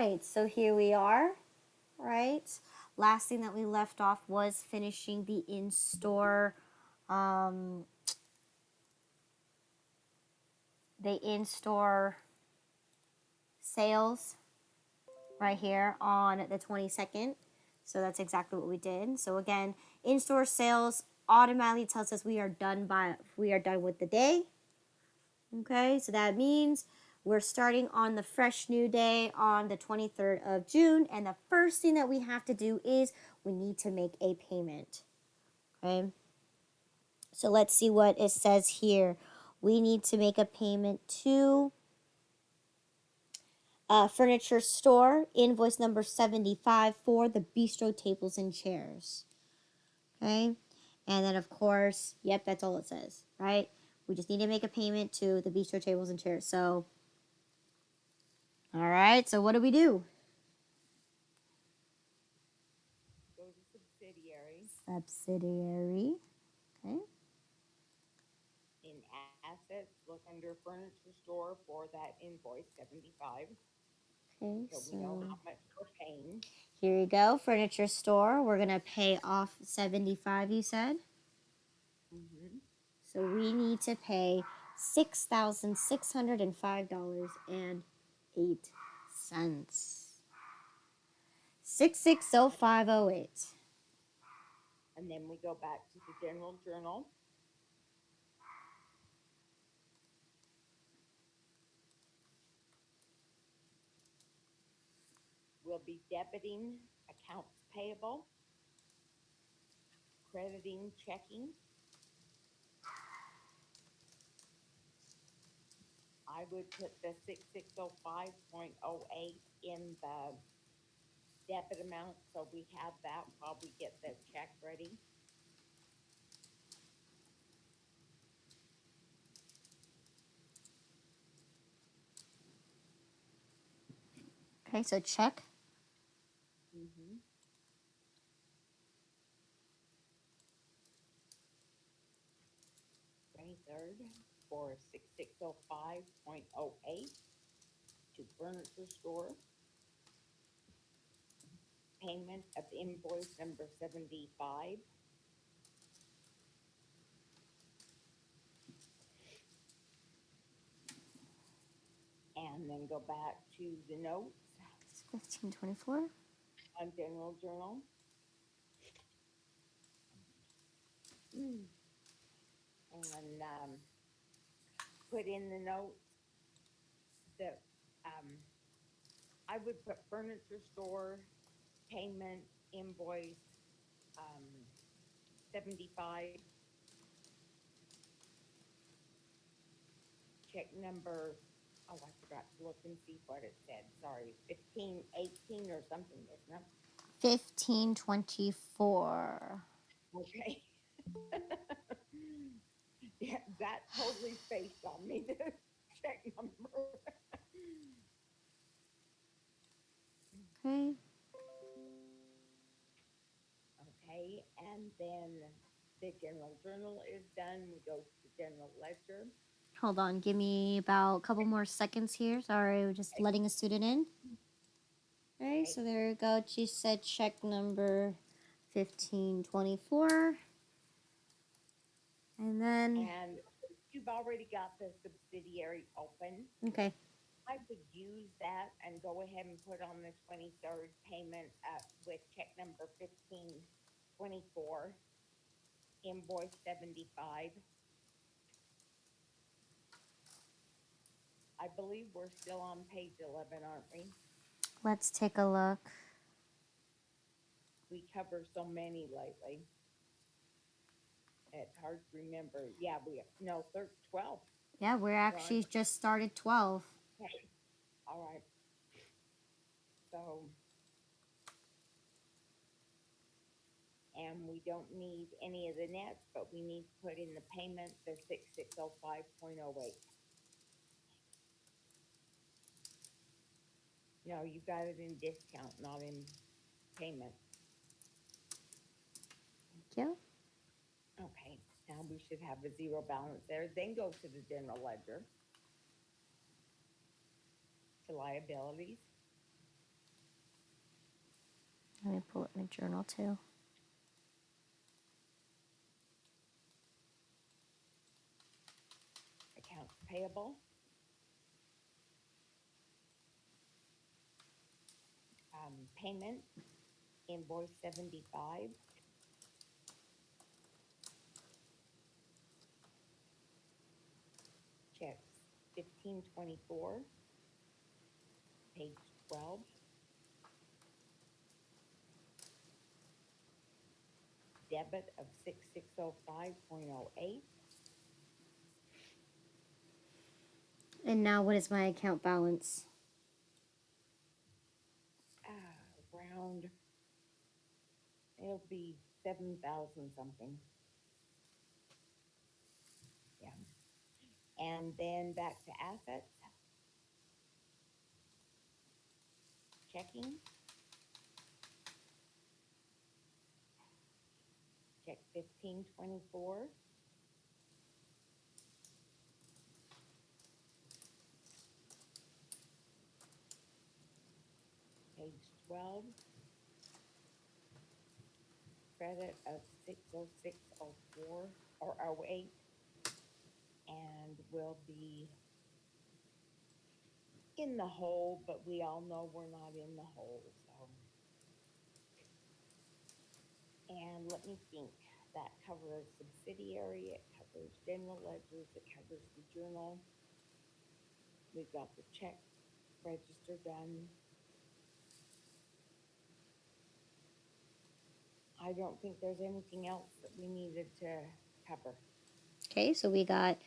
right, so here we are, right? Last thing that we left off was finishing um, the in-store sales right here on the 22nd. So that's exactly what we did. So again, in-store sales automatically tells us we are done with the day. Okay, so that means we're starting on the fresh new day on the 23rd of June, and the first thing that we have to do is we need to make a payment. Okay, so let's see what it says here. We need to make a payment to furniture store, invoice number 75 for the bistro tables and chairs. Okay, and then of course, yep, that's all it says, right? We just need to make a payment to the bistro tables and chairs. So, all right, so what do we do? Go to subsidiary. Subsidiary. Okay. In assets, look under furniture store for that invoice 75. Okay, So we know so how much we're paying. here you go, furniture store. We're gonna pay off 75, you said? Mm-hmm. So we need to pay $6,605.08. 660508. And then we go back to the general journal. We'll be debiting accounts payable, crediting checking. I would put the 6605.08 in the debit amount so we have that while we get the check ready. Okay, so check. Mm-hmm. 23rd for 6605.08 to furniture store. Payment of invoice number 75. And then go back to the notes 1524. on general journal. And put in the notes that I would put furniture store payment invoice um, 75, check number, oh, I forgot to look and see what it said. Sorry, 1518 or something, isn't it? 1524. Okay. Yeah, that totally spaced on me, the check number. Okay. Okay, and then the general journal is done. We go to the general ledger. Hold on, give me about a couple more seconds here. Sorry, we're just Okay, letting a student in. Okay, okay. so there you go. She said check number 1524. And then, And you've already got the subsidiary open. okay. I would use that and go ahead and put on the 23rd payment with check number 1524, invoice 75. I believe we're still on page 11, aren't we? Let's take a look. We cover so many lately. It's hard to remember. Yeah, no, 12. Yeah, we're actually just started 12. Okay. All right. So, and we don't need any of the nets, but we need to put in the payment, the 6605.08. No, you got it in discount, not in payment. Thank you. Okay, now we should have a zero balance there. Then go to the general ledger, to liabilities. Let me pull it in the journal too. Accounts payable. Payment, invoice 75. Checks 1524, page 12. Debit of 6605.08. And now what is my account balance? Around, it'll be 7,000 something. Yeah. And then back to assets. Checking. Check 1524. Page 12. Credit of 60604 or 08, and will be in the hole, but we all know we're not in the hole, so. And let me think, that covers subsidiary, it covers general ledgers, it covers the journal. We've got the check register done. I don't think there's anything else that we needed to cover. Okay, so we got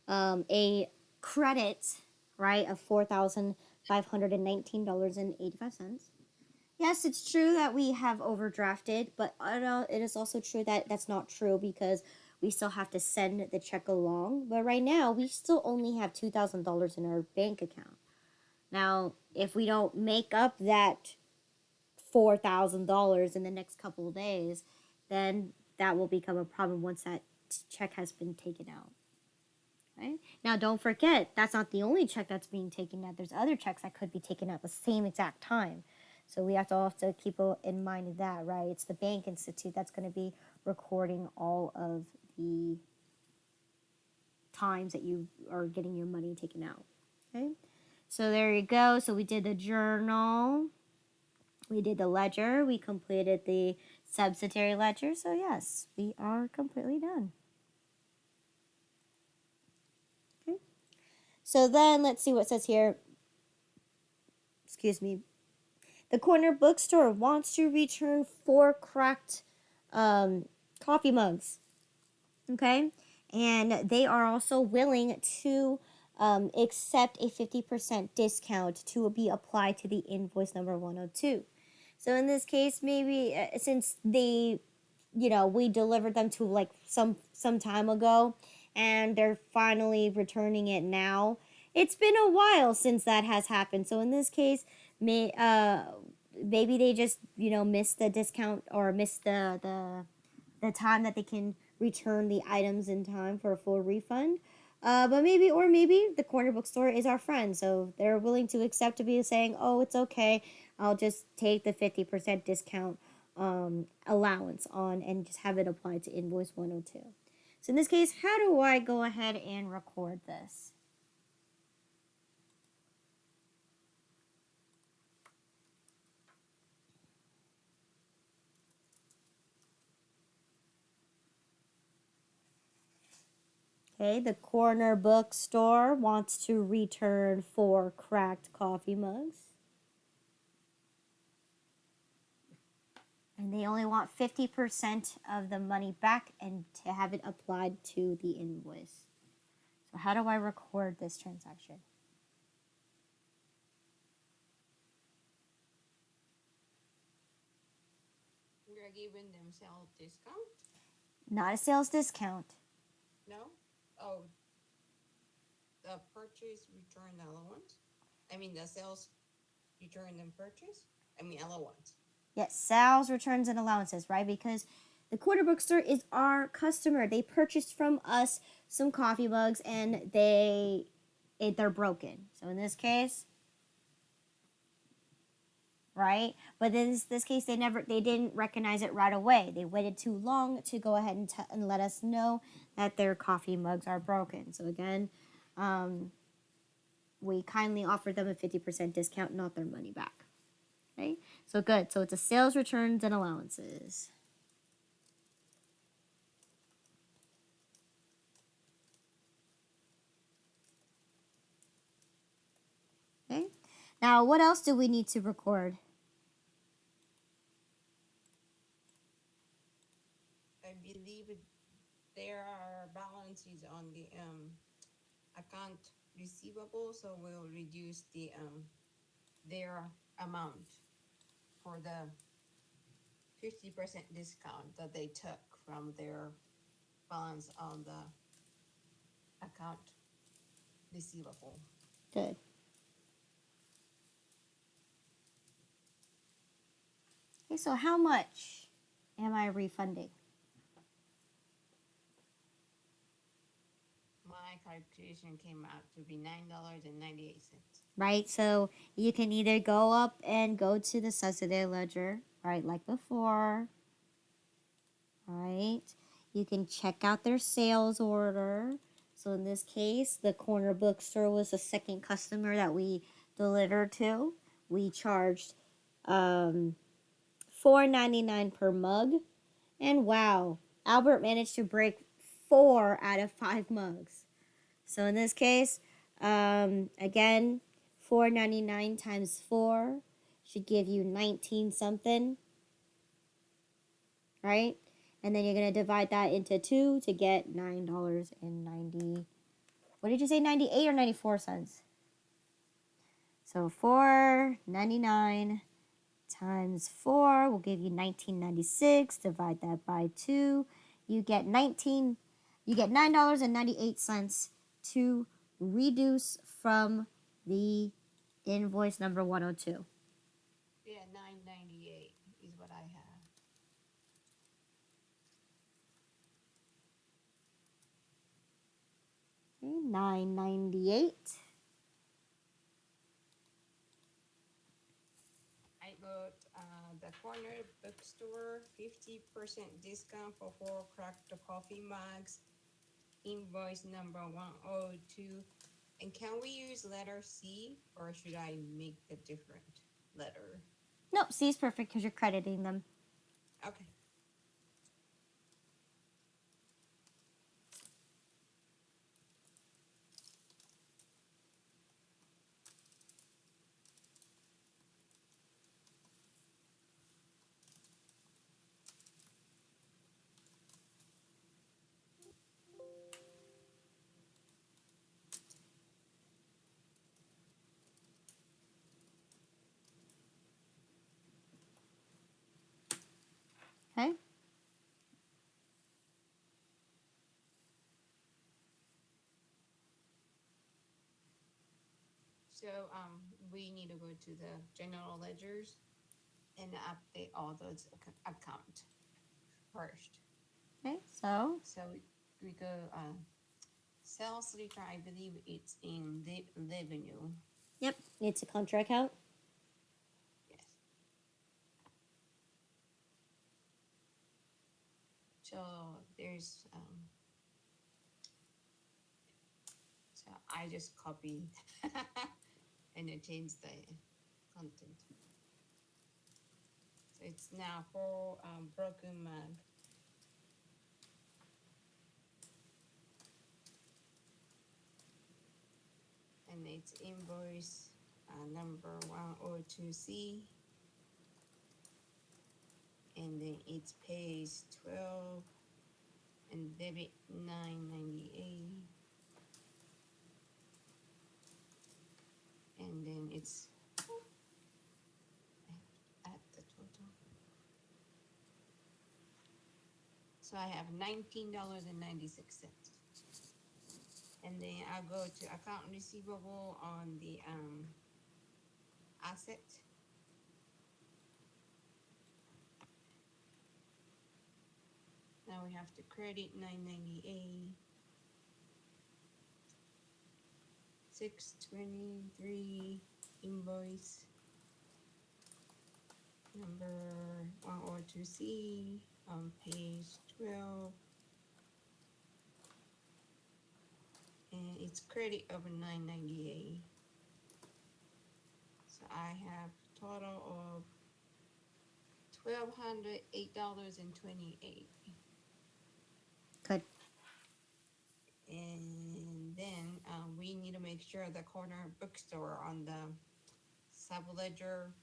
a credit, right, of $4,519.85. Yes, it's true that we have overdrafted, but it is also true that that's not true because we still have to send the check along. But right now, we still only have $2,000 in our bank account. Now, if we don't make up that $4,000 in the next couple of days, then that will become a problem once that check has been taken out. Right? Now, don't forget, that's not the only check that's being taken out. There's other checks that could be taken out at the same exact time. So we have to also keep in mind that, right? It's the bank institute that's going to be recording all of the times that you are getting your money taken out. Okay? So there you go. So we did the journal. We did the ledger. We completed the subsidiary ledger. So yes, we are completely done. Okay. So then let's see what it says here. Excuse me. The corner bookstore wants to return 4 cracked coffee mugs. Okay. And they are also willing to accept a 50% discount to be applied to the invoice number 102. So in this case, maybe since they, we delivered them to like some time ago, and they're finally returning it now. It's been a while since that has happened. So in this case, maybe they just missed the discount or missed the time that they can return the items in time for a full refund. But maybe the corner bookstore is our friend, so they're willing to accept to be saying, oh, it's okay, I'll just take the 50% discount allowance on and just have it applied to invoice 102. So in this case, how do I go ahead and record this? Okay, the corner bookstore wants to return 4 cracked coffee mugs. And they only want 50% of the money back and to have it applied to the invoice. So how do I record this transaction? We're giving them sales discount? Not a sales discount. No? Oh, the purchase return allowance? I mean, the sales return and purchase? I mean, allowance. Yes, sales, returns, and allowances, right? Because the corner bookstore is our customer. They purchased from us some coffee mugs and they're broken. So in this case, right? But in this case, they didn't recognize it right away. They waited too long to go ahead and let us know that their coffee mugs are broken. So again, we kindly offered them a 50% discount, not their money back. Okay, so good. So it's a sales returns and allowances. Okay, now what else do we need to record? I believe there are balances on the account receivable, so we'll reduce their amount for the 50% discount that they took from their balance on the account receivable. Good. Okay, so how much am I refunding? My calculation came out to be $9.98. Right, so you can either go up and go to the subsidy ledger, right, like before, right? You can check out their sales order. So in this case, the corner bookstore was the second customer that we delivered to. We charged $4.99 per mug. And wow, Albert managed to break 4 out of 5 mugs. So in this case, again, $4.99 times 4 should give you 19 something, right? And then you're going to divide that into 2 to get $9.90. What did you say, 98 or 94 cents? So $4.99 times 4 will give you $19.96. Divide that by 2. You get $9.98 to reduce from the invoice number 102. Yeah, $9.98 is what I have. Okay, $9.98. I got the corner bookstore 50% discount for 4 cracked coffee mugs. Invoice number 102. And can we use letter C or should I make a different letter? Nope, C is perfect because you're crediting them. Okay. Okay? So we need to go to the general ledgers and update all those account first. Okay, so So we go sales return. I believe it's in the revenue. yep, it's a contra account. Yes. So there's so I just copy and I change the content. So it's now for broken mug. And it's invoice number 102C. And then it's page 12 and debit 998. And then it's at the total. So I have $19.96. And then I'll go to account receivable on the asset. Now we have to credit 998. 623 invoice number 102C on page 12. And it's credit over 998. So I have total of $1,208.28. Good. And then we need to make sure the corner bookstore on the subledger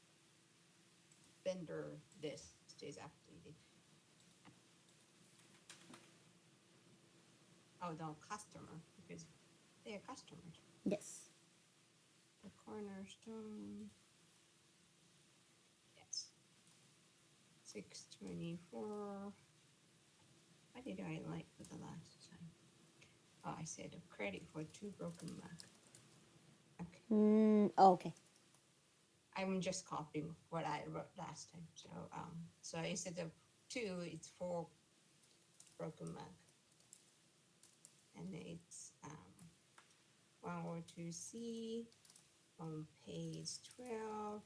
vendor list is updated. Oh, no, customer, because they are customers. Yes. The cornerstone, yes. 624. What did I like for the last time? Oh, I said a credit for 2 broken Mac. Okay. Okay. I'm just copying what I wrote last time. So instead of 2, it's 4 broken Mac. And it's 102C on page 12.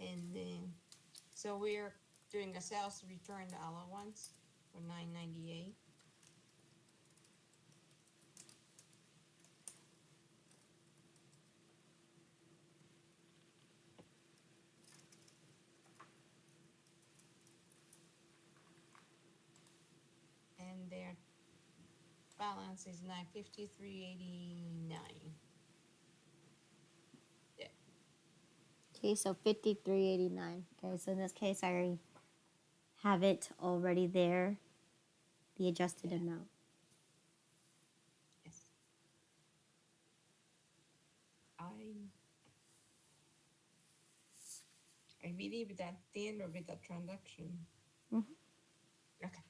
And then, so we're doing a sales return allowance for $998. And their balance is $953.89. Yeah. Okay, so 53.89. Okay, so in this case, I already have it already there, the adjusted Yeah. amount. Yes. I believe that the end of it, the transaction. Mhm. Okay.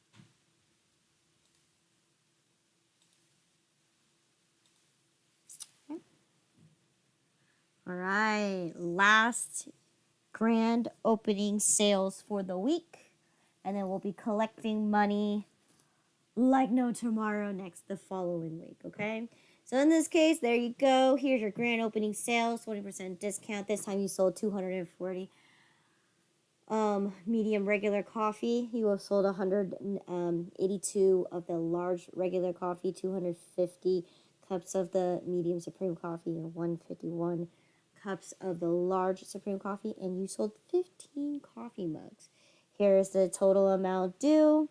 All right, last grand opening sales for the week, and then we'll be collecting money like no tomorrow the following week, okay? So in this case, there you go. Here's your grand opening sales, 20% discount. This time you sold 240 medium regular coffee. You have sold 182 of the large regular coffee, 250 cups of the medium supreme coffee, and 151 cups of the large supreme coffee, and you sold 15 coffee mugs. Here's the total amount due.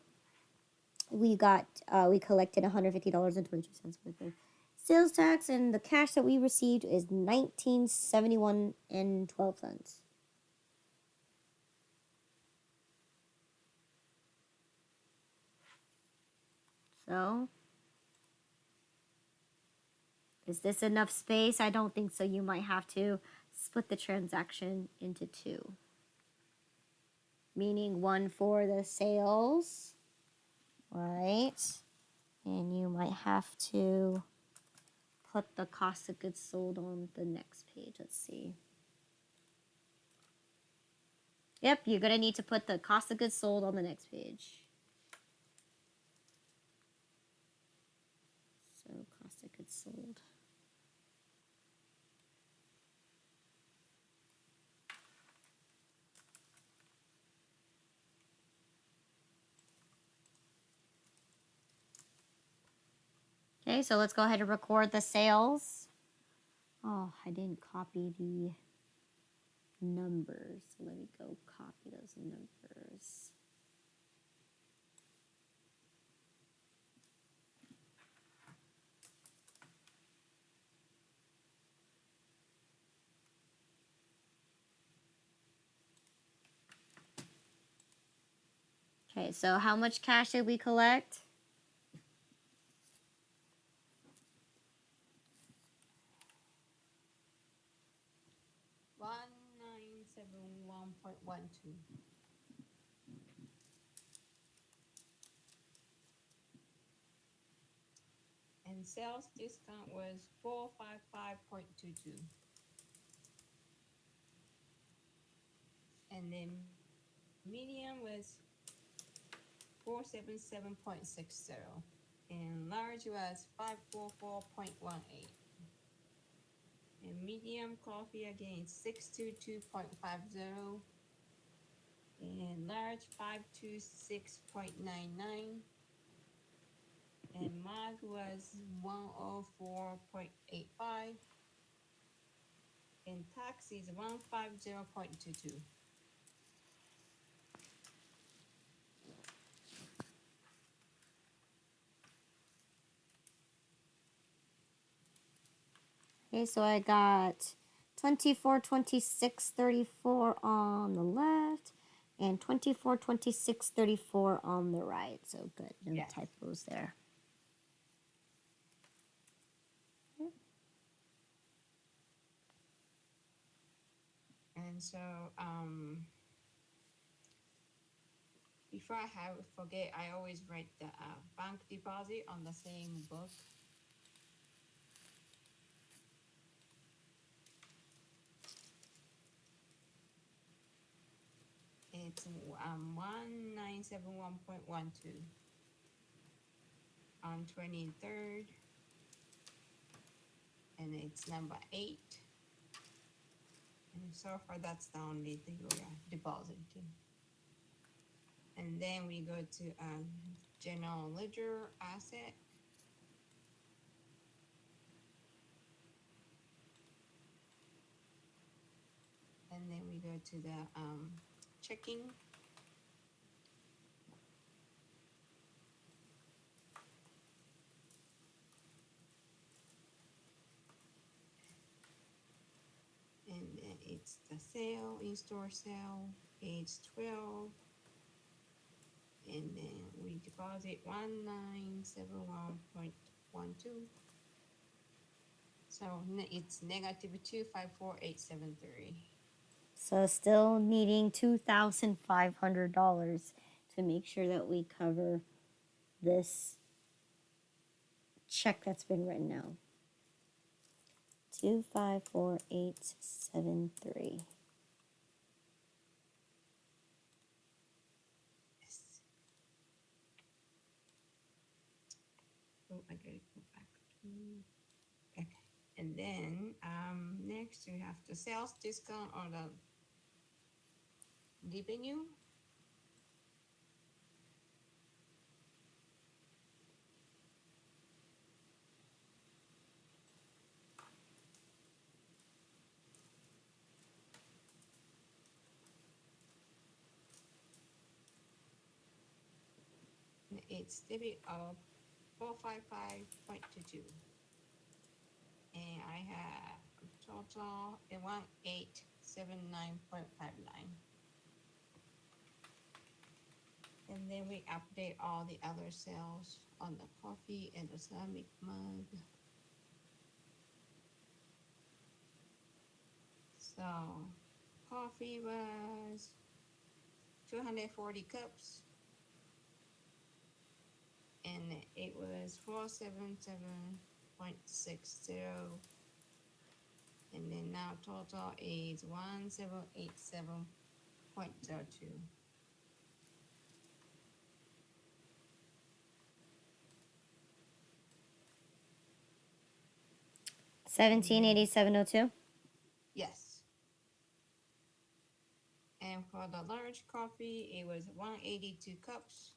We collected $150.22 worth of sales tax, and the cash that we received is $1971.12. So, is this enough space? I don't think so. You might have to split the transaction into 2. Meaning one for the sales, right? And you might have to put the cost of goods sold on the next page. Let's see. Yep, you're going to need to put the cost of goods sold on the next page. So, cost of goods sold. Okay, so let's go ahead and record the sales. Oh, I didn't copy the numbers. So let me go copy those numbers. Okay, so how much cash did we collect? 1971.12. And sales discount was 455.22. And then medium was 477.60. And large was 544.18. And medium coffee again 622.50. And large 526.99. And mag was 104.85. And tax is 150.22. Okay, so I got 24, 26, 34 on the left and 24, 26, 34 on the right. So good, no Yes. typos there. And so before I forget, I always write the bank deposit on the same book. It's 1971.12 on 23rd, and it's number 8. And so far, that's the only thing we are depositing. And then we go to general ledger asset. And then we go to the checking. And then it's the sale, in-store sale, page 12. And then we deposit 1971.12. So it's negative 254,873. So still needing $2,500 to make sure that we cover this check that's been written out. 254,873. Yes. Oh, I gotta go back. Okay. And then next we have the sales discount or the revenue. It's debit of 455.22. And I have total 1879.59. And then we update all the other sales on the coffee and the ceramic mug. So coffee was 240 cups, and it was 477.60. And then now total is 1787.02. $1787.02. Yes. And for the large coffee, it was 182 cups.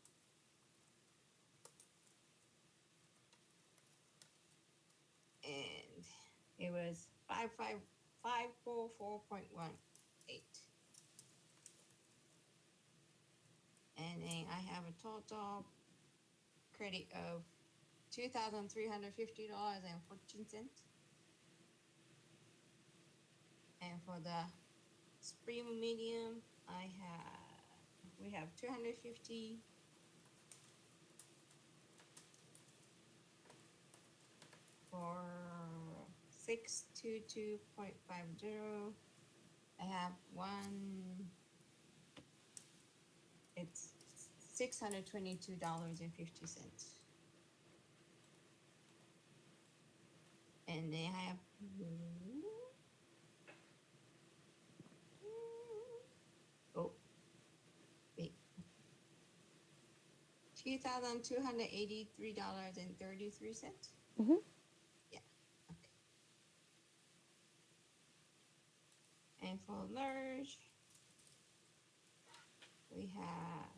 And it was 544.18. And then I have a total credit of $2,350.14. And for the Supreme medium, we have 250. For 622.50, I have one. It's $622.50. And then I have oh wait, $2,283.33. Mm-hmm. Yeah. Okay. And for large, have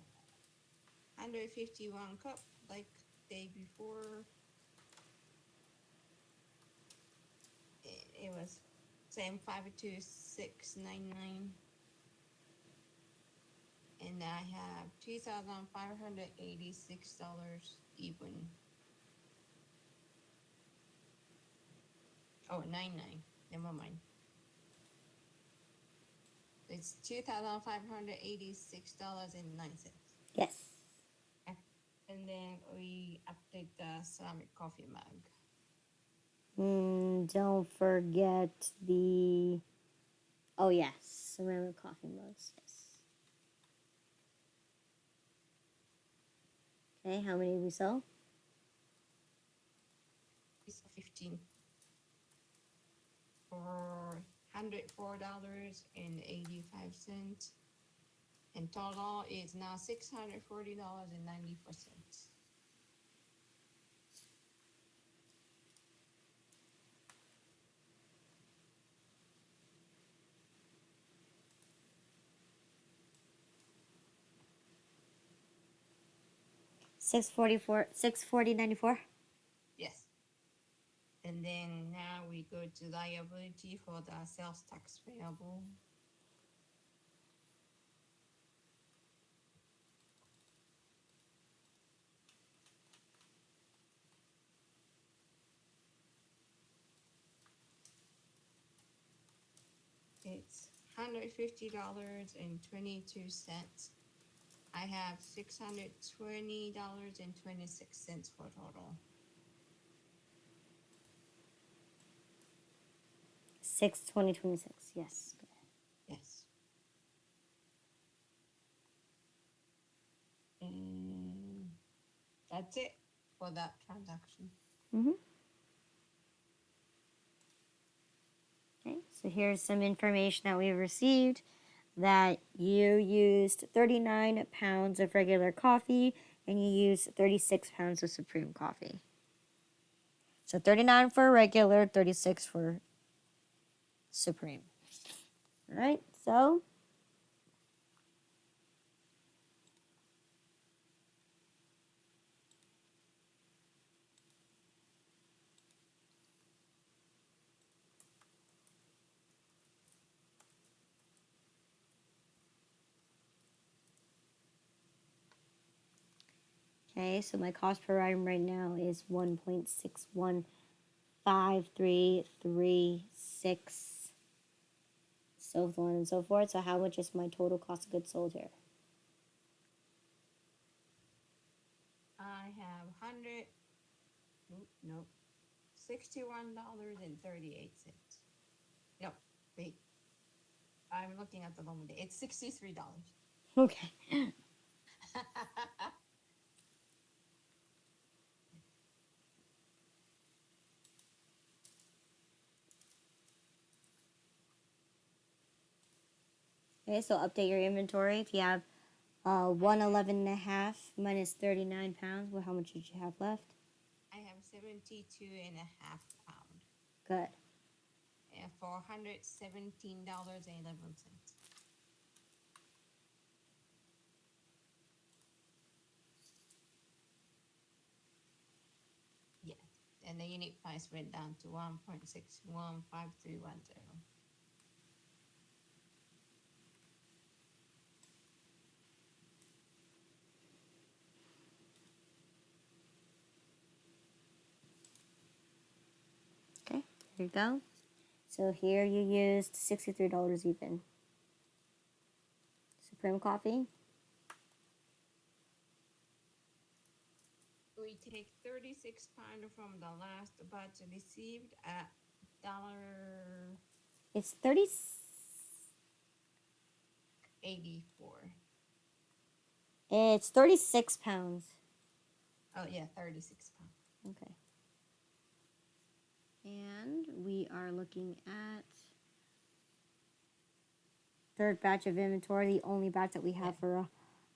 151 cup like day before. It was same 52699, and I have $2,586 even. Oh, 99. Never mind. It's $2,586.09. Yes. And then we update the ceramic coffee mug. Don't forget the. Oh yes, ceramic coffee mugs. Yes. Okay, how many did we sell? It's 15 for $104.85. And total is now $640.94. $640.94. Yes. And then now we go to liability for the sales tax payable. It's $150.22. I have $620.26 for total. 6/20/26. Yes. Yes. And that's it for that transaction. Mm-hmm. Okay, so here's some information that we received that you used 39 pounds of regular coffee and you used 36 pounds of Supreme coffee. So 39 for regular, 36 for Supreme. All right, so okay, so my cost per item right now is 1.615336, so on and so forth. So how much is my total cost of goods sold here? I have nope, $61.38. No, wait. I'm looking at the wrong day. It's $63. Okay. Okay, so update your inventory. If you have 111.5 minus 39 pounds, well, how much did you have left? I have 72.5 pounds. Good. And for $117.11. Yeah. And the unit price went down to 1.615310. Okay, here you go. So here you used $63 even. Supreme coffee. We take 36 pounds from the last batch received at $1.84. It's 30. It's 36 pounds. Oh yeah, 36 pounds. Okay. And we are looking at third batch of inventory, the only batch that we have for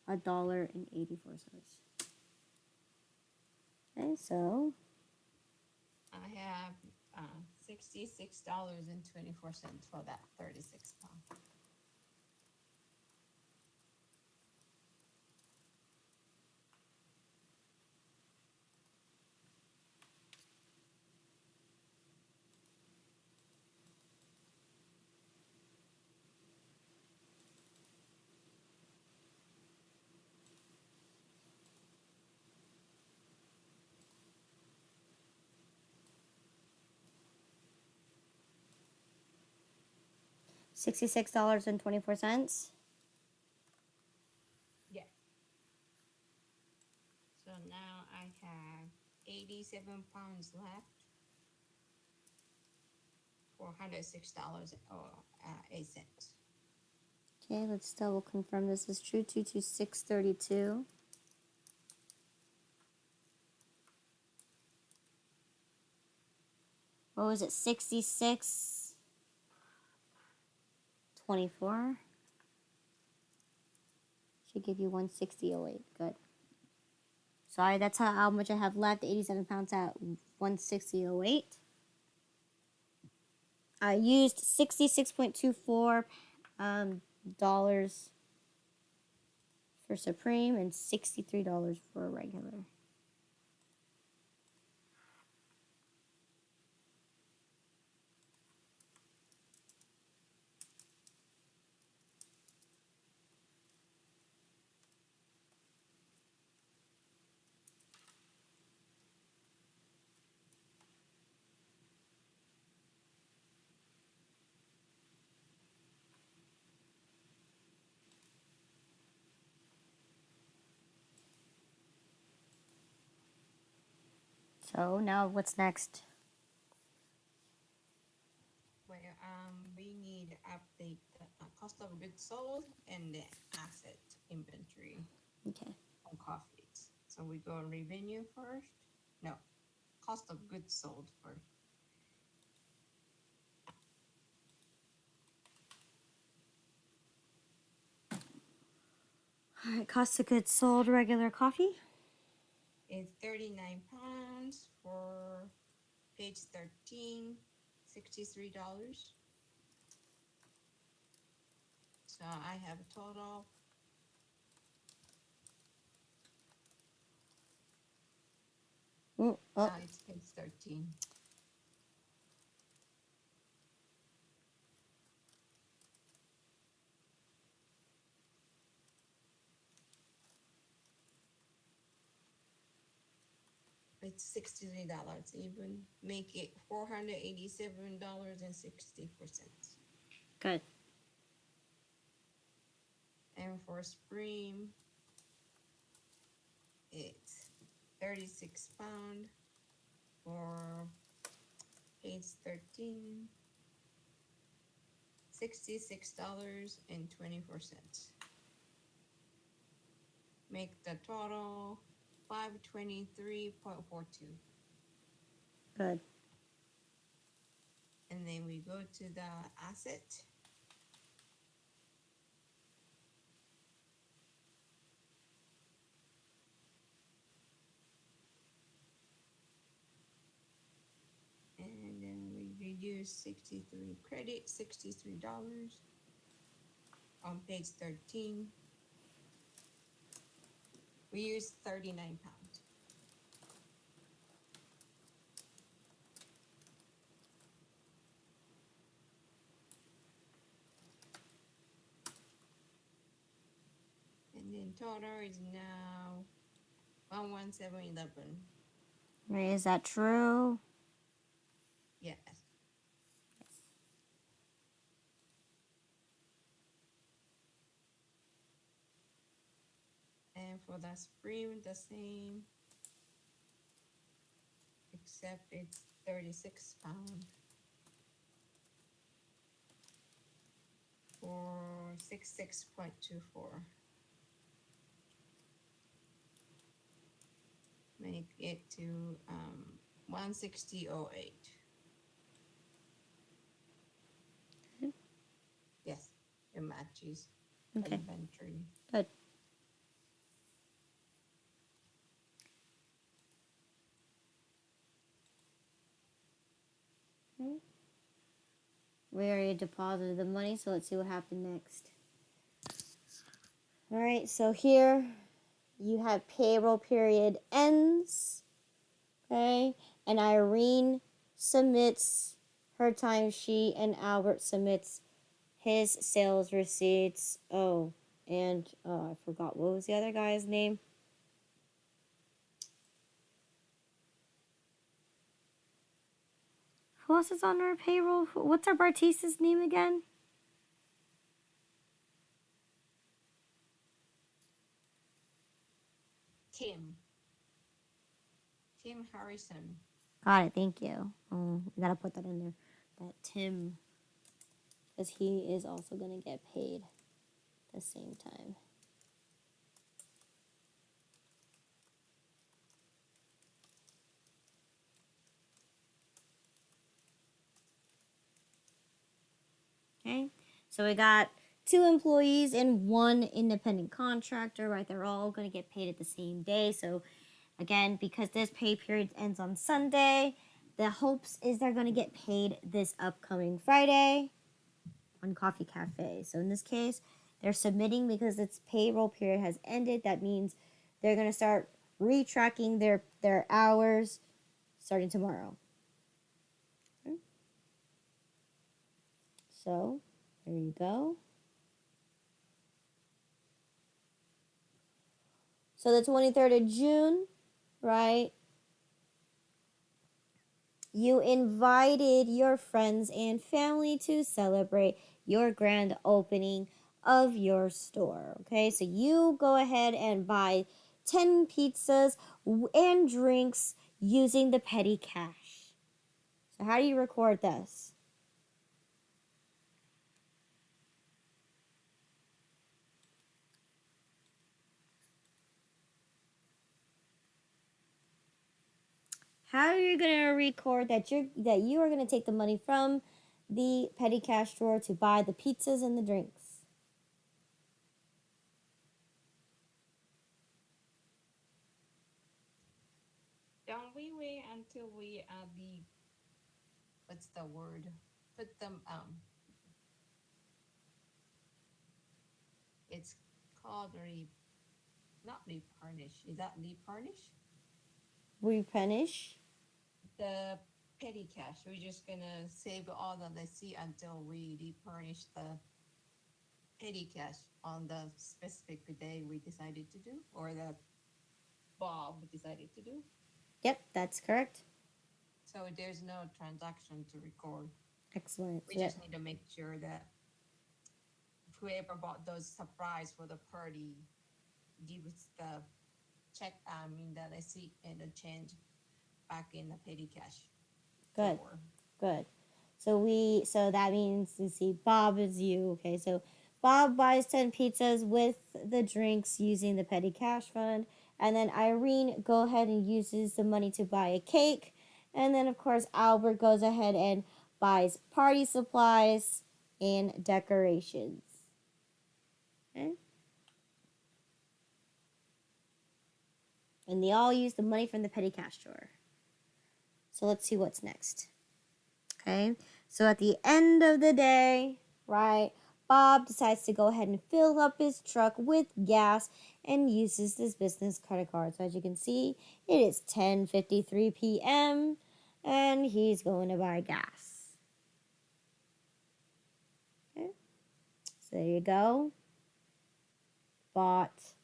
$1.84. Okay, so I have $66.24 for that 36 pounds. $66.24. Yeah. So now I have 87 pounds left for $106 or 8 cents. Okay, let's double confirm this is true. 226.32. What was it? 66.24. Should give you 160.08. Good. Sorry, that's how much I have left. 87 pounds at 160.08. I used 66.24 dollars for Supreme and $63 for a regular. So now what's next? Well, we need to update the cost of goods sold and the asset inventory Okay. on coffees. So we go revenue first. No, cost of goods sold first. All right, cost of goods sold regular coffee. It's 39 pounds for page 13, $63. So I have a total. Ooh, oh, It's page 13. It's $63 even. Make it $487.64. good. And for Supreme, it's 36 pound for page 13, $66.24. Make the total 523.42. Good. And then we go to the asset. And then we reduce 63 credit, $63 on page 13. We use 39 pounds. And then total is now 117.11. Right, is that true? Yes. And for the Supreme, the same, except it's 36 pound for 66.24. Make it to 160.08. Yes, it matches the Okay, inventory. good. We already deposited the money, so let's see what happened next. All right, so here you have payroll period ends. Okay, and Irene submits her timesheet, and Albert submits his sales receipts. Oh, and I forgot, what was the other guy's name? Who else is on our payroll? What's our Bartista's name again? Tim. Tim Harrison. Got it. Thank you. Oh, we gotta put that in there. That Tim, because he is also gonna get paid at the same time. Okay, so we got 2 employees and 1 independent contractor, right? They're all going to get paid at the same day. So again, because this pay period ends on Sunday, the hopes is they're going to get paid this upcoming Friday on Coffee Cafe. So in this case, they're submitting because its payroll period has ended. That means they're going to start retracking their hours starting tomorrow. Okay. So there you go. So the 23rd of June, right? You invited your friends and family to celebrate your grand opening of your store. Okay, so you go ahead and buy 10 pizzas and drinks using the petty cash. So, how do you record this? How are you gonna record that you are gonna take the money from the petty cash drawer to buy the pizzas and the drinks? Don't we wait until we add the, what's the word? Put them, it's called not replenish. Is that replenish? Replenish. The petty cash. We're just gonna save all the receipt until we replenish the petty cash on the specific day we decided to do, or that Bob decided to do. Yep, that's correct. So there's no transaction to record. Excellent. We So just need to make sure that whoever bought those supplies for the party gives the check, I mean the receipt and the change back in the petty cash. good. drawer. Good. So that means you see Bob is you. Okay, so Bob buys 10 pizzas with the drinks using the petty cash fund. And then Irene go ahead and uses the money to buy a cake. And then of course Albert goes ahead and buys party supplies and decorations. Okay? And they all use the money from the petty cash drawer. So let's see what's next. Okay, so at the end of the day, right, Bob decides to go ahead and fill up his truck with gas and uses this business credit card. So as you can see, it is 10:53 p.m. and he's going to buy gas. Okay, so there you go. Bought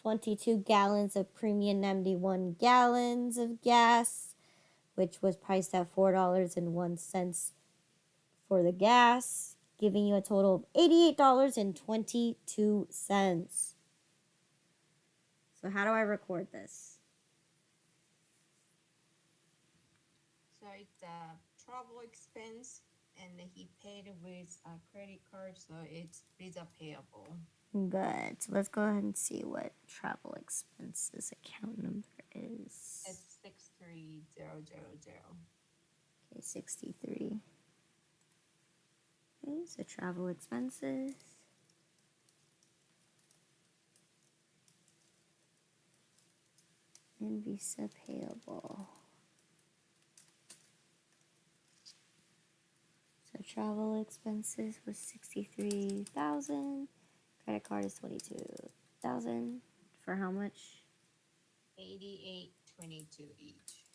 22 gallons of premium 91 gallons of gas, which was priced at $4.01 for the gas, giving you a total of $88.22. So how do I record this? So it's a travel expense, and he paid with a credit card, so it's Visa payable. Good. So let's go ahead and see what travel expenses account number is. It's 63000. Okay, 63. Okay, so travel expenses. And Visa payable. So travel expenses was 63,000. Credit card is 22,000. For how much? 88.22 each.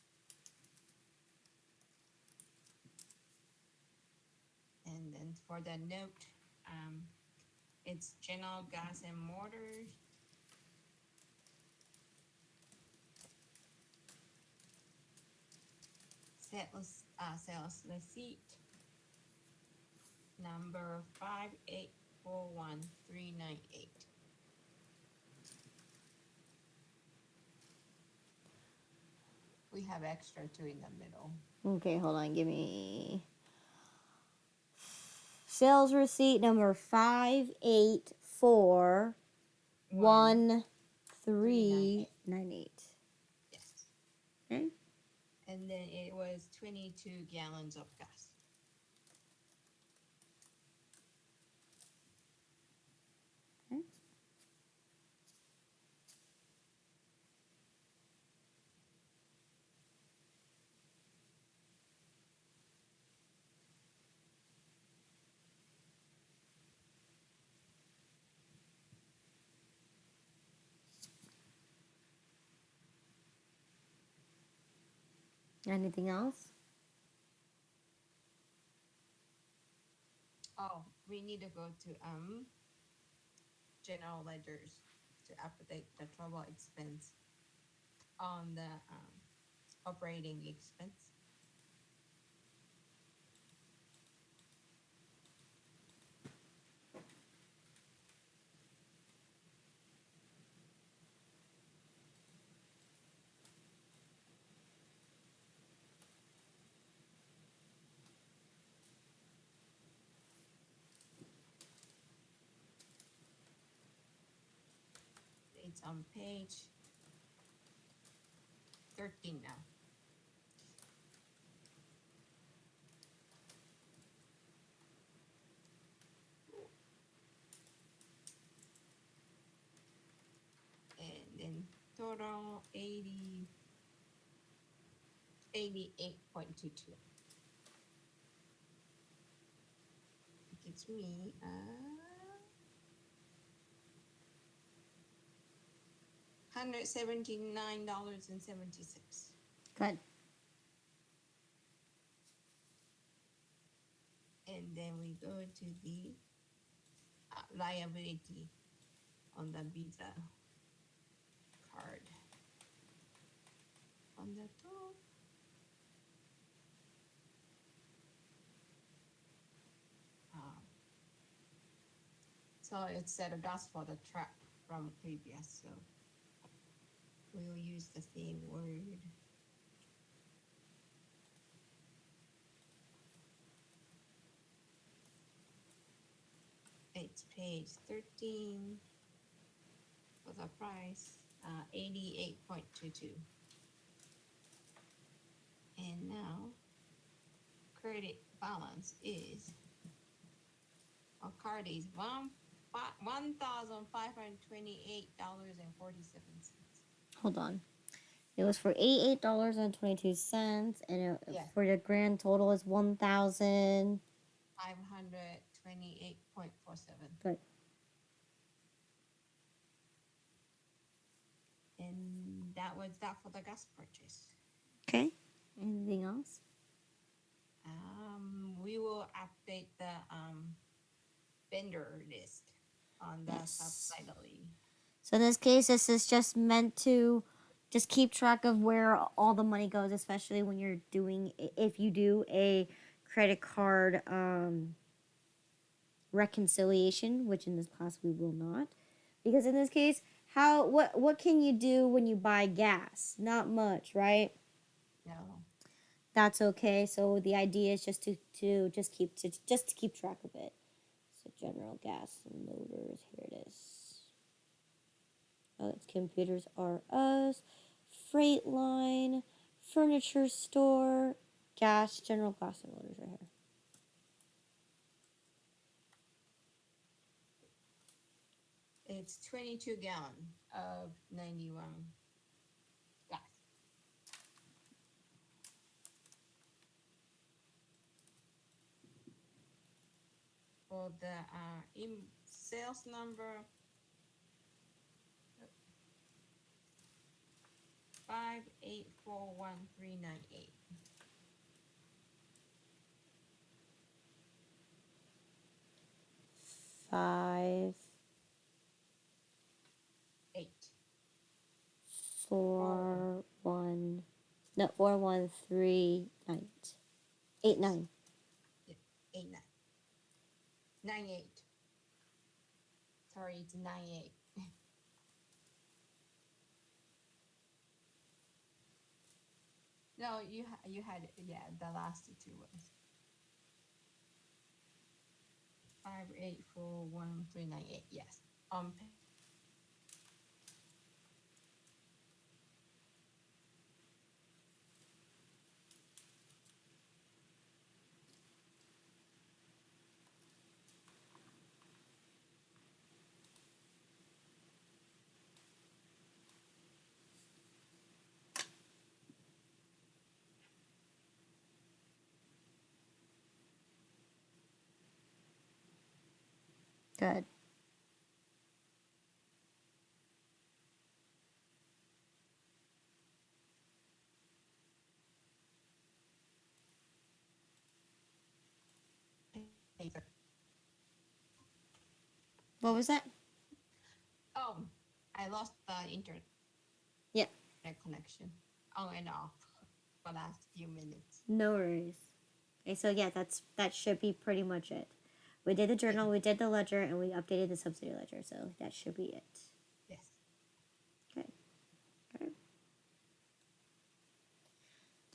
And then for the note, it's General Gas and Motors. Sales receipt number 5841398. We have extra two in the middle. Okay, hold on. Give me sales receipt number 5841398. Yes. Okay. And then it was 22 gallons of gas. Okay. Anything else? Oh, we need to go to general ledgers to update the travel expense on the operating expense. It's on page 13 now. And then total 88.22. It gives me $179.76. Good. And then we go to the liability on the Visa card. On the top. So it said gas for the truck from previous, so we'll use the same word. It's page 13 for the price, 88.22. And now credit balance is, our card is $1,528.47. Hold on. It was for $88.22, and Yeah. for the grand total is 1,000. 528.47. Good. And that was that for the gas purchase. Okay. Anything else? We will update the vendor list on the Yes. subsidiary. So in this case, this is just meant to just keep track of where all the money goes, especially when you're doing, if you do a credit card reconciliation, which in this class we will not. Because in this case, what can you do when you buy gas? Not much, right? No. That's okay. So the idea is just to keep track of it. So general gas and motors, here it is. Oh, it's computers are us, freight line, furniture store, gas, general gas and motors right here. It's 22 gallon of 91 gas. For the sales number, 5841398. 5, 8. 4, 1, no, 4, 1, 3, 9, 8, 9. Yeah, 8, 9. 98. Sorry, it's 98. No, you had, yeah, the last two was 5841398. Yes. On Good. paper. What was that? Oh, I lost the internet Yeah. connection on and off for the last few minutes. No worries. Okay, so yeah, that should be pretty much it. We did the Yeah. journal, we did the ledger, and we updated the subsidy ledger. So that should be it. Yes. Okay. Okay.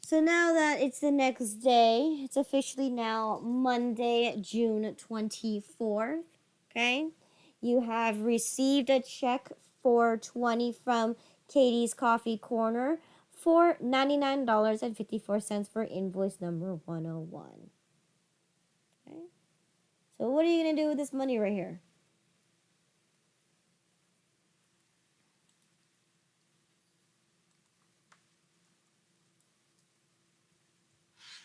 So now that it's the next day, it's officially now Monday, June 24th. Okay. You have received a check for 20 from Katie's Coffee Corner for $99.54 for invoice number 101. Okay. So what are you going to do with this money right here?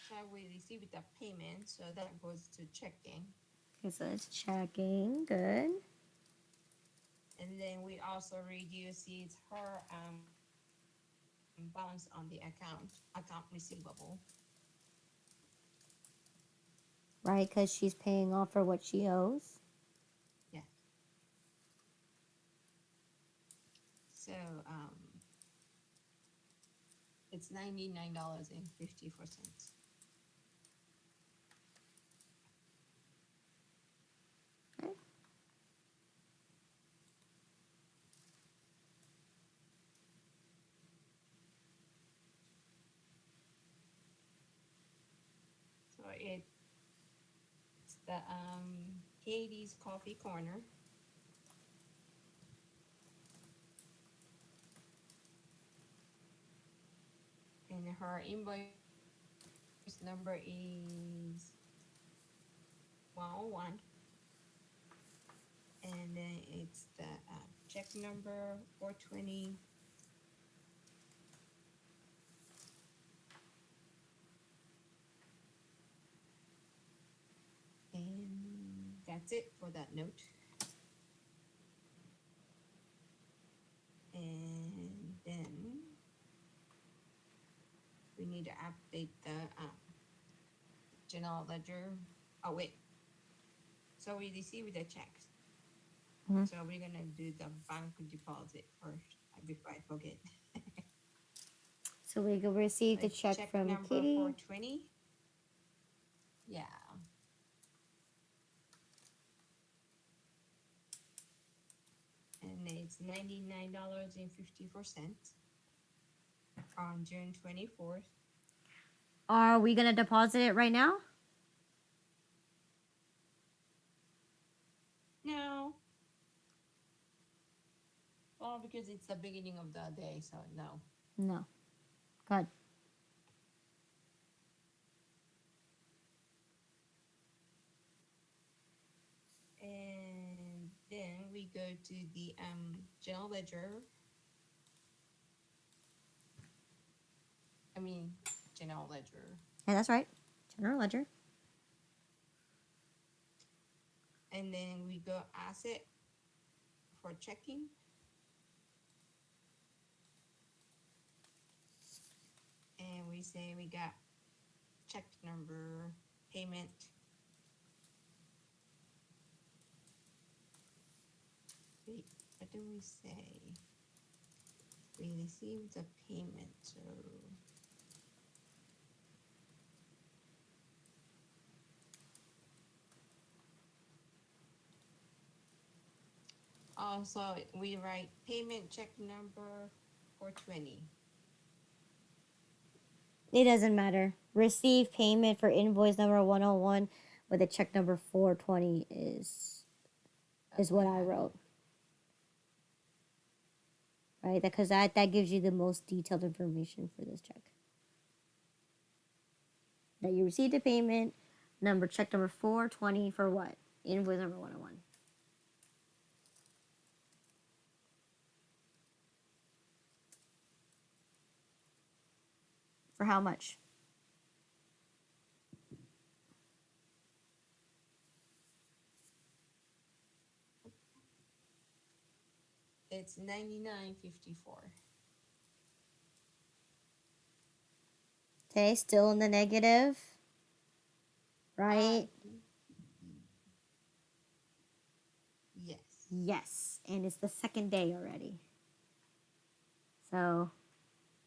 So we received the payment, so that goes to checking. Okay, so it's checking. Good. And then we also reduces her balance on the account receivable. Right, because she's paying off for what she owes. Yeah. So it's $99.54. Okay. So it's the Katie's Coffee Corner. And her invoice number is 101. And then it's the check number 420. And that's it for that note. And then we need to update the general ledger. Oh, wait. So we received the checks. Mhm. So we're gonna do the bank deposit first before I forget. So we will receive the It's check from number Katie. 420. Yeah. And it's $99.54 on June 24th. Are we going to deposit it right now? No. Well, because it's the beginning of the day, so no. No. Good. And then we go to the general ledger. I mean, general ledger. Yeah, that's right. General ledger. And then we go asset for checking. And we say we got check number, payment. Wait, what do we say? We received the payment, so also we write payment check number 420. It doesn't matter. Receive payment for invoice number 101 with a check number 420 is what I wrote. Right? Because that gives you the most detailed information for this check. That you received a payment, check number 420 for what? Invoice number 101. For how much? It's 99.54. Okay, still in the negative. Right? Yes. Yes. And it's the second day already. So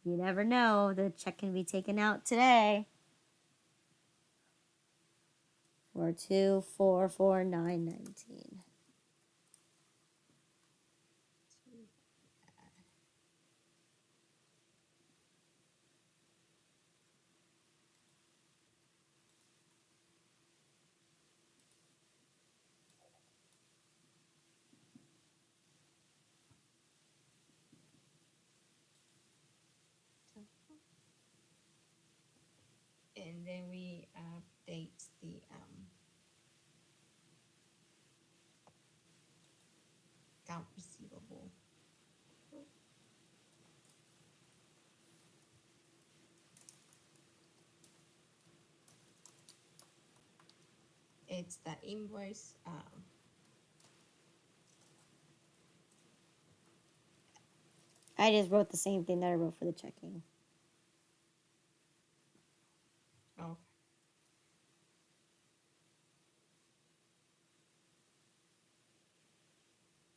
you never know. The check can be taken out today. 4244919. And then we update the account receivable. It's the invoice. I just wrote the same thing that I wrote for the checking. Oh,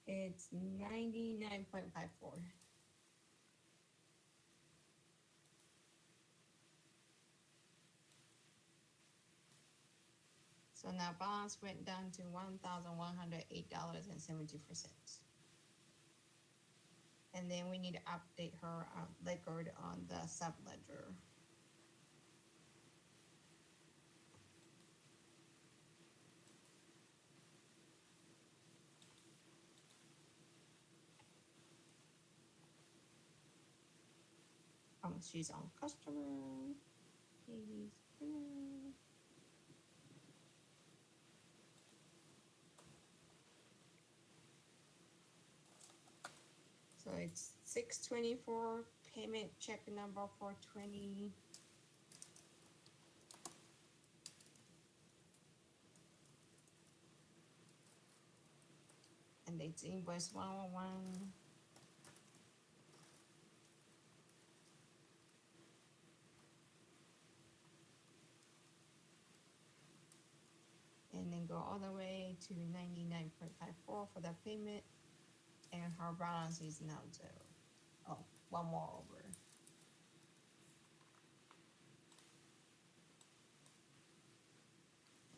it's 99.54. So now balance went down to $1,108.74. And then we need to update her record on the subledger. She's on customer. So it's 624 payment check number 420. And it's invoice 101. And then go all the way to 99.54 for the payment. And her balance is now 0. Oh, one more over.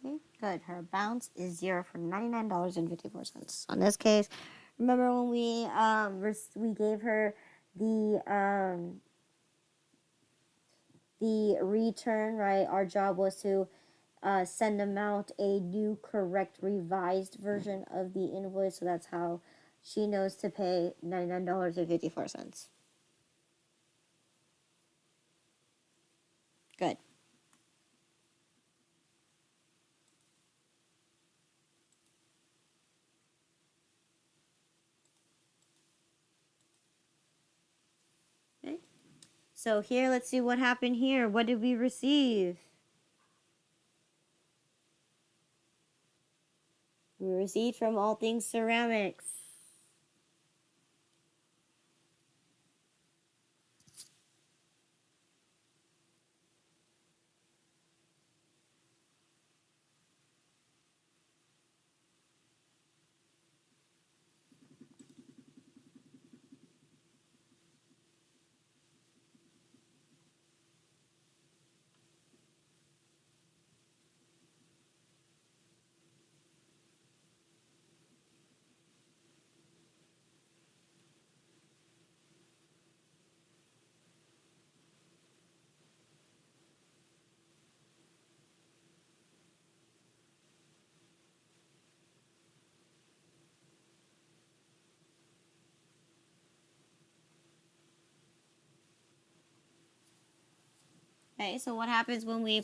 Okay, good. Her balance is 0 for $99.54. On this case, remember when we gave her the return, right? Our job was to send them out a new, correct, revised version of the invoice. So that's how she knows to pay $99.54. Good. Okay. So here, let's see what happened here. What did we receive? We received from All Things Ceramics. Okay, so what happens when we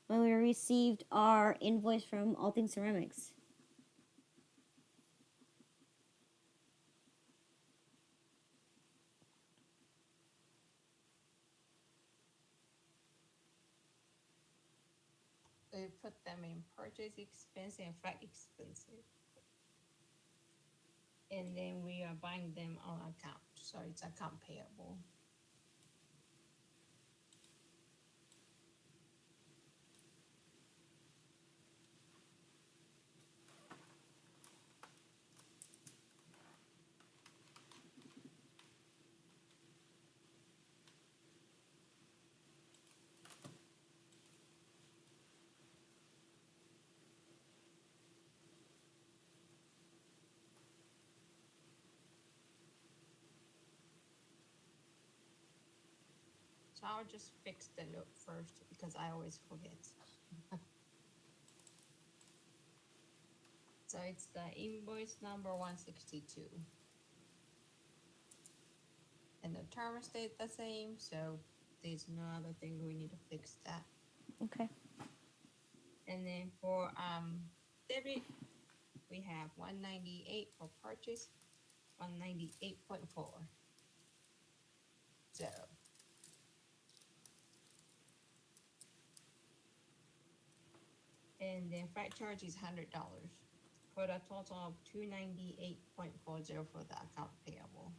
received our invoice from All Things Ceramics? We put them in purchase expense and freight expenses. And then we are buying them on account, so it's account payable. So I'll just fix the note first because I always forget. So it's the invoice number 162. And the term stayed the same, so there's no other thing we need to fix that. Okay. And then for debit, we have 198 for purchase, 198.4. So and then freight charge is $100 for a total of 298.40 for the account payable.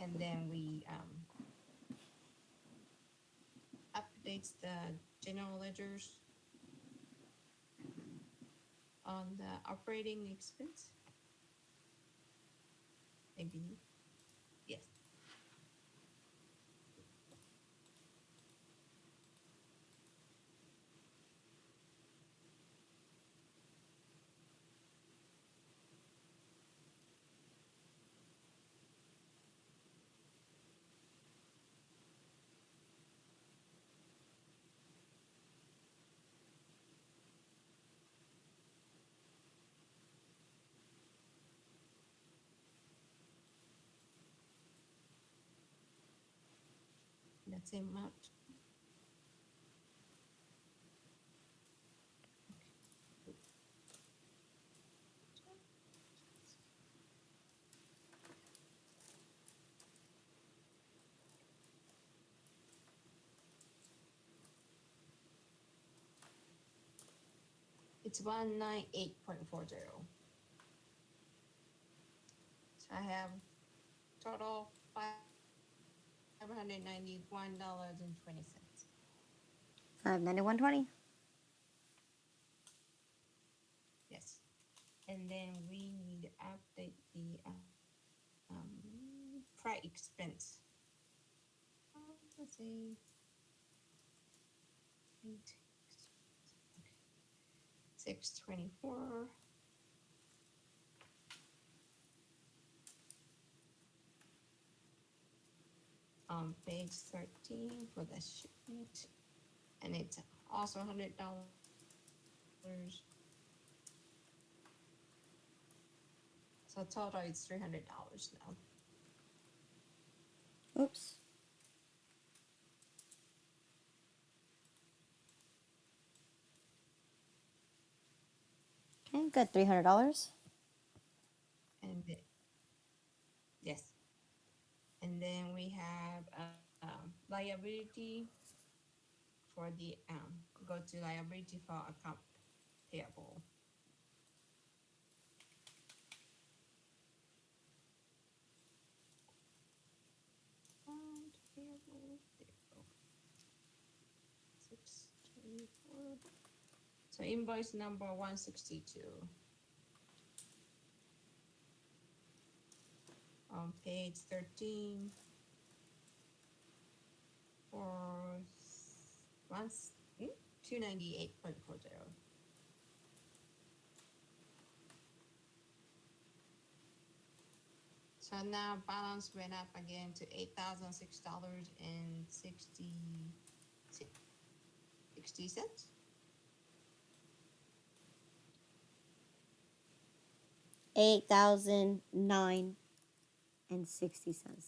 And then we updates the general ledgers on the operating expense. Maybe, yes. That same amount. It's 198.40. So I have total $591.20. 91.20. Yes. And then we need to update the freight expense. Let's see. Okay. 624. On page 13 for the shipment. And it's also $100. So total is $300 now. Oops. Okay, good. $300. And yes. And then we have liability for the go to liability for account payable. Account payable, there we go. 624. So invoice number 162. On page 13 for 298.40. So now balance went up again to $8,006.60. $8,009.60.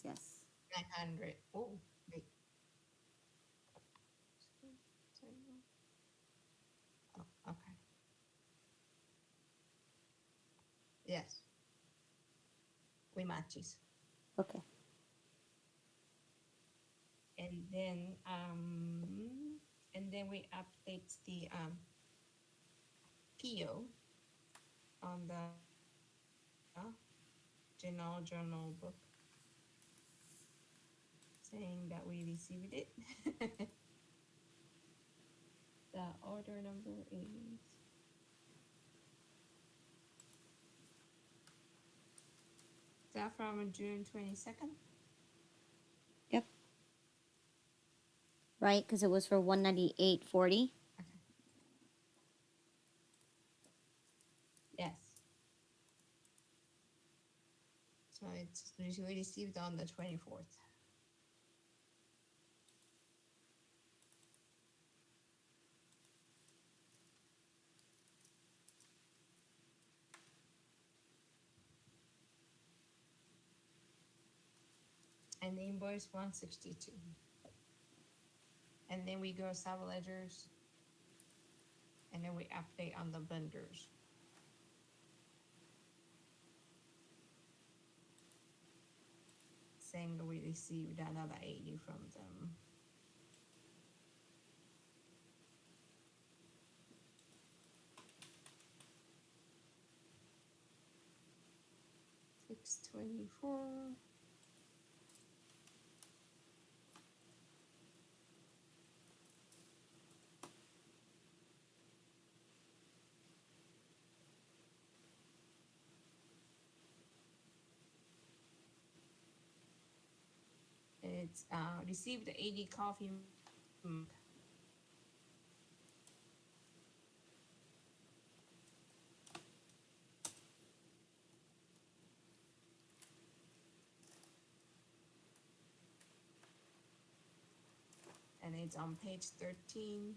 Yes. 900. Oh, wait. Oh, okay. Yes, we matches. Okay. And then we update the PO on the general journal book saying that we received it. The order number is that from June 22nd. Yep. Right, because it was for 198.40. Okay. Yes. So we received on the 24th. And the invoice 162. And then we go sub ledgers, and then we update on the vendors. Saying that we received another 80 from them. $624. It's received 80 coffee mug. And it's on page 13.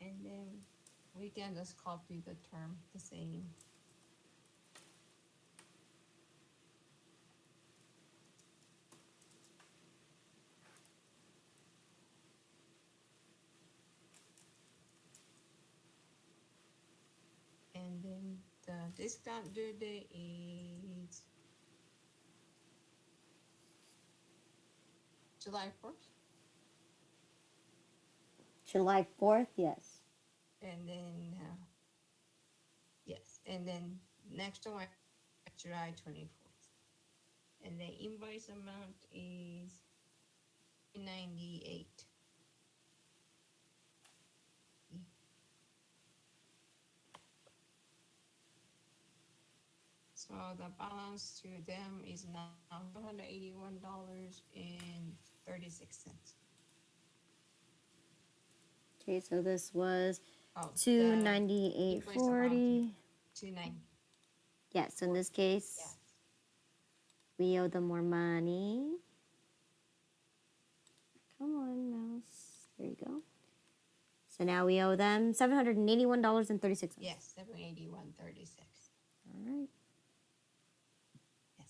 And then we can just copy the term the same. And then the discount due date is July 1st. July 4th, yes. And then, yes, and then next one, July 24th. And the invoice amount is 98. So the balance to them is now $181.36. Okay, so this was Oh, two the ninety eight invoice amount forty. 290. Yes, so in this case, Yes. we owe them more money. Come on, mouse. There you go. So now we owe them $781.36. Yes, 781.36. All right. Yes.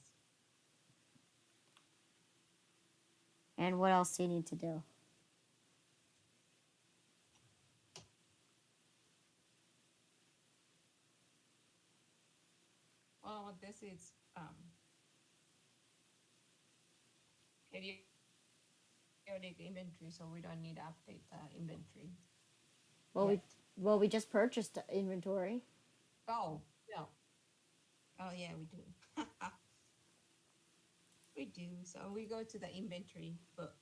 And what else do you need to do? Well, this is periodic inventory, so we don't need to update the inventory. Well, yet. we just purchased inventory. Oh, no. Oh, yeah, we do. We do. So we go to the inventory book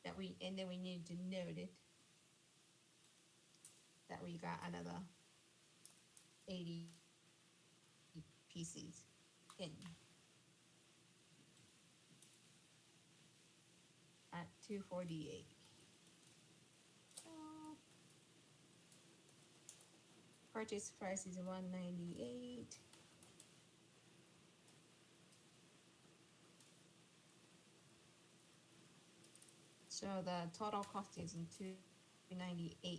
and then we need to note it that we got another 80 pieces in at 248. Purchase price is 198. So the total cost is 298.40.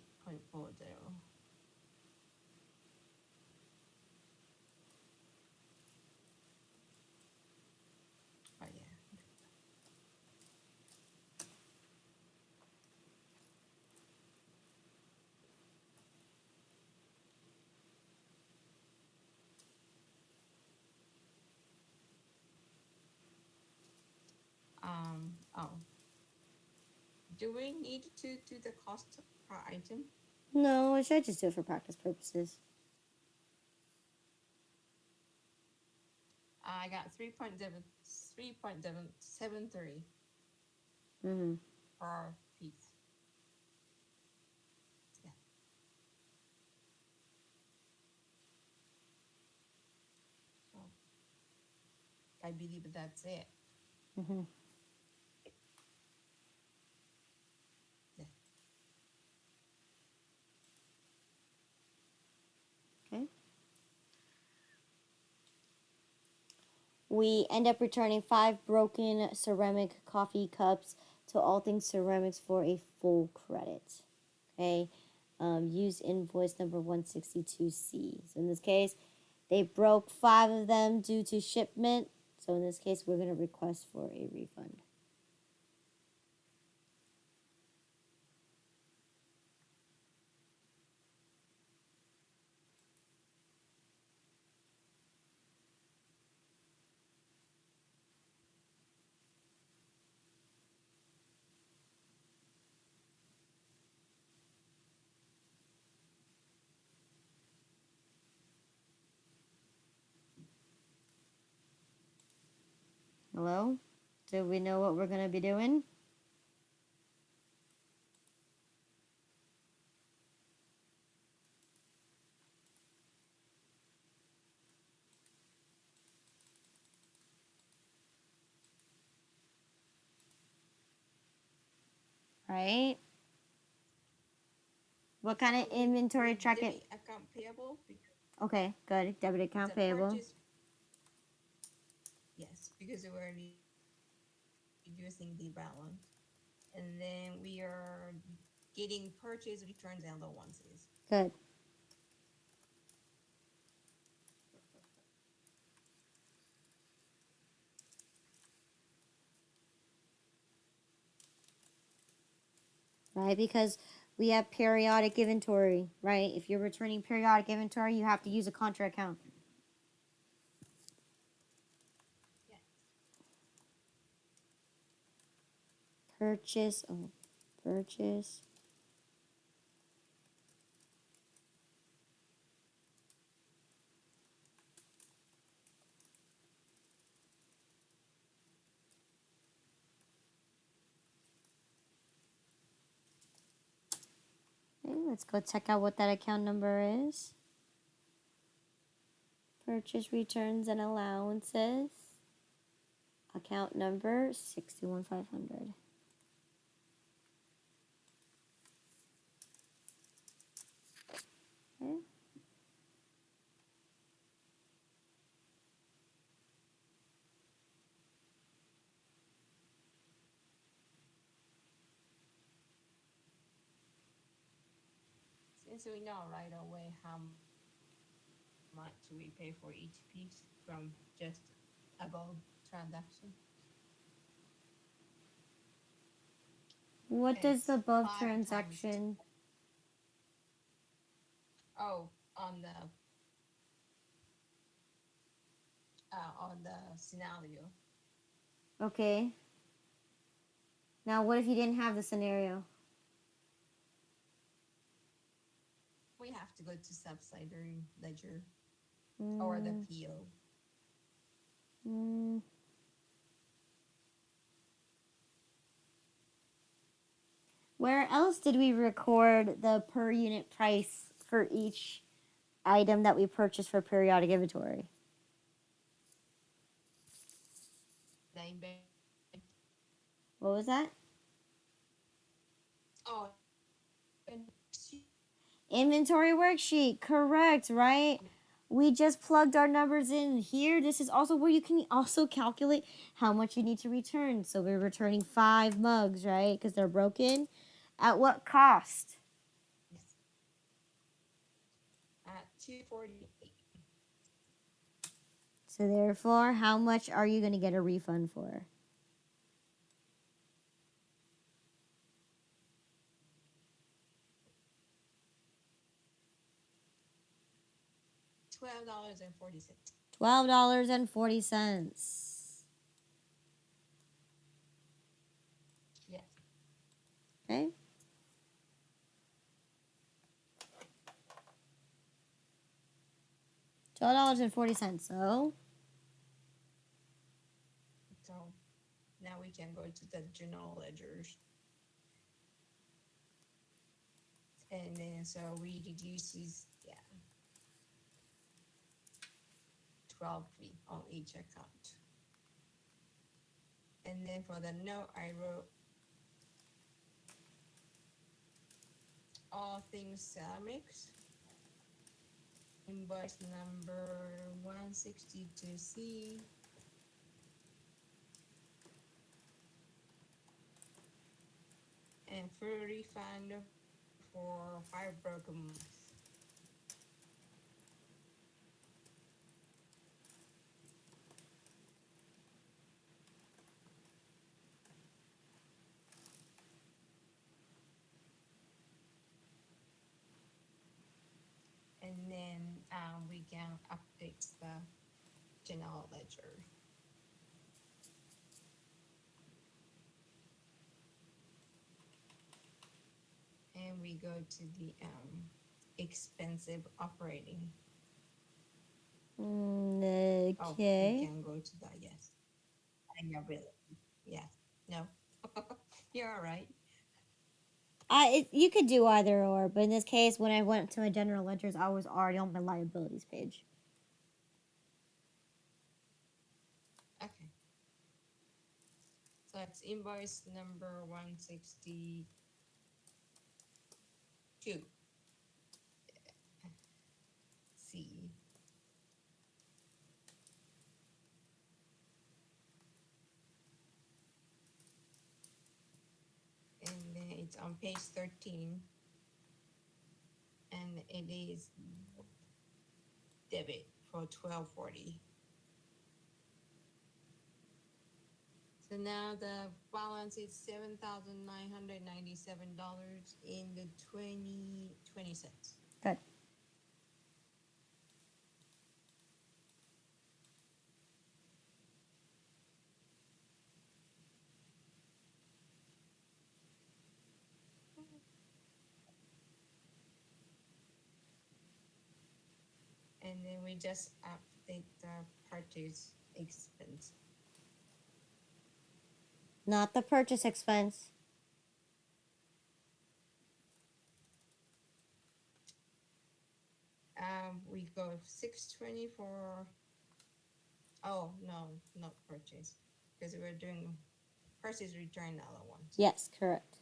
Do we need to do the cost per item? No, I should just do it for practice purposes. I got 3.73 Mm-hmm. per piece. Yeah. So I believe that's it. Mm-hmm. Yeah. Okay. We end up returning 5 broken ceramic coffee cups to All Things Ceramics for a full credit. Okay. Use invoice number 162C. So in this case, they broke 5 of them due to shipment. So in this case, we're going to request for a refund. Hello? Do we know what we're going to be doing? Right? What kind of inventory track it? Debit account payable because Okay, good. Debit account the payable. purchase. Yes, because we're reducing the balance, and then we are getting purchase returns and allowances. Good. Right? Because we have periodic inventory, right? If you're returning periodic inventory, you have to use a contra account. Yeah. Purchase. Oh, purchase. Okay, let's go check out what that account number is. Purchase returns and allowances. Account number 61500. Okay. Since we know right away how much we pay for each piece from just above transaction. What does It's the above 5 times. transaction? Oh, on the scenario. Okay. Now, what if you didn't have the scenario? We have to go to subsidiary ledger or the Mm, PO. mm. Where else did we record the per unit price for each item that we purchased for periodic inventory? The inventory. What was that? Oh, Inventory worksheet. Correct, right? We just plugged our numbers in here. This is also where you can also calculate how much you need to return. So we're returning 5 mugs, right? Because they're broken. At what cost? yes. At 248. So therefore, how much are you going to get a refund for? $12.40. $12.40. Yes. Okay. $12.40. So now we can go to the journal ledgers. And then so we reduces 12 fee on each account. And then for the note, I wrote all things ceramics. Invoice number 162C. And full refund for 5 broken months. And then we can update the general ledger. And we go to the expensive operating. Okay. Oh, we can go to the yes. Liability. Yes. No. You're all right. You could do either or, but in this case, when I went to my general ledgers, I was already on my liabilities page. Okay. So it's invoice number 162. C. And then it's on page 13. And it is debit for $12.40. So now the balance is $7,997 in the 20 cents. Good. And then we just update the purchase expense. Not the purchase expense. We go 620 for. Oh no, not purchase, because we're doing purchase return the other ones. Yes, correct.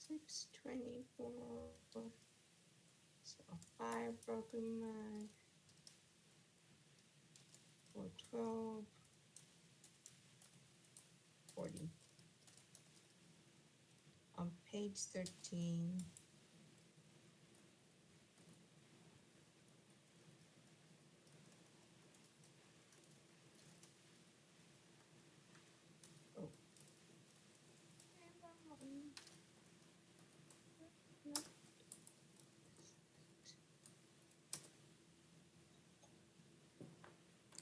624. So 5 broken mag for 12.40 on page 13. Oh.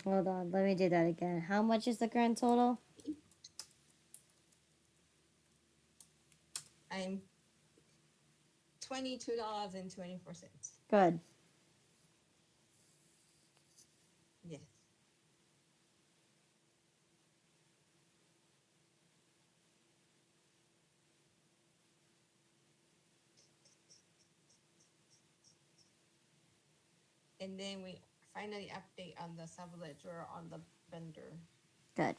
Hold on, let me do that again. How much is the grand total? I'm $22.24. Good. Yes. And then we finally update on the subledger on the vendor. Good.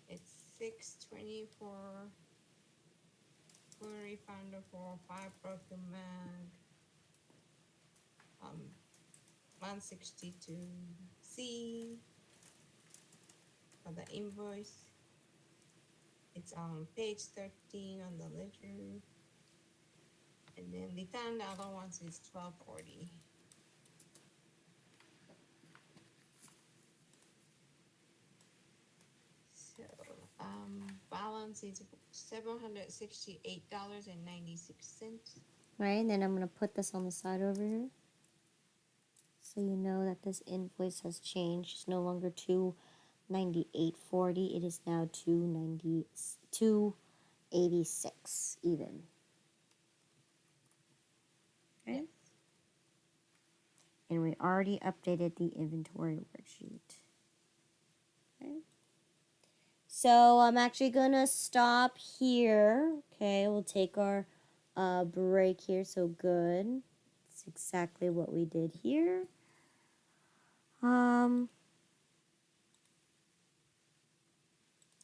It's 624 full refund for 5 broken mag. 162C for the invoice. It's on page 13 on the ledger. And then the $10 ones is $12.40. So balance is $768.96. Right, and then I'm going to put this on the side over here. So you know that this invoice has changed. It's no longer $298.40. It is now $286 even. Okay. Yes. And we already updated the inventory worksheet. Okay. So I'm actually gonna stop here. Okay, we'll take our break here. So good. It's exactly what we did here.